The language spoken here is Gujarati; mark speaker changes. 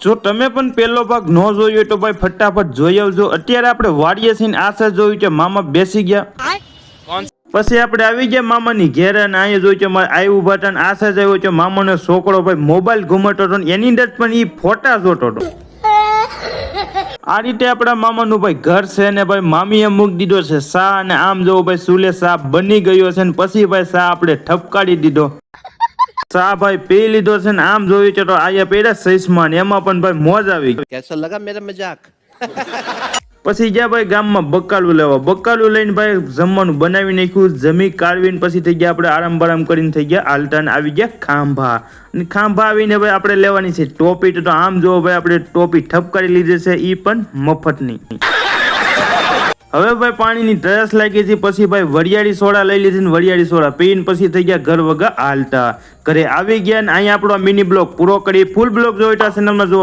Speaker 1: જો તમે પણ પહેલો ભાગ ન જોયો હોય તો ભાઈ ફટાફટ જોઈ આવજો। અત્યારે આપણે વાડીએ છીએ આશા જોયું કે મામા બેસી ગયા, પછી આપણે આવી ગયા મામાની ઘેરે અને અહીંયા જોયું કે મારે આવી ઉભા હતા અને આશા જોયું કે મામાનો છોકરો ભાઈ મોબાઈલ ઘુમાતો હતો એની અંદર પણ એ ફોટા જોતો હતો। આ રીતે આપણા મામાનું ભાઈ ઘર છે ને ભાઈ મામીએ મૂકી દીધો છે સા અને આમ જોવો ભાઈ સુલે સા બની ગયો છે ને પછી ભાઈ સા આપણે ઠપકારી દીધો, સા ભાઈ પી લીધો છે ને આમ જોયું છે તો આયા પેડા સૈસમાન એમાં પણ ભાઈ મોજ આવી ગઈ।
Speaker 2: कैसा लगा मेरा मजाक?
Speaker 1: પછી ગયા ભાઈ ગામમાં બકાલું લેવા, બકાલું લઈને ભાઈ જમવાનું બનાવી નાખ્યું, જમી કાઢવીને પછી થઈ ગયા આપણે આરામ બારામ કરીને થઈ ગયા હાલતા ને આવી ગયા ખાંભા, અને ખાંભા આવીને ભાઈ આપણે લેવાની છે ટોપી, તો આમ જો ભાઈ આપણે ટોપી ઠપકારી લીધી છે એ પણ મફતની। હવે ભાઈ પાણીની તરસ લાગી હતી પછી ભાઈ વરિયાળી સોડા લઈ લીધી ને વરિયાળી સોડા પીને પછી થઈ ગયા ઘર વગા હાલતા, ઘરે આવી ગયા ને અહીંયા આપણો મિની બ્લોગ પૂરો કરી। ફૂલ બ્લોગ જોઈતા ચેનલમાં જો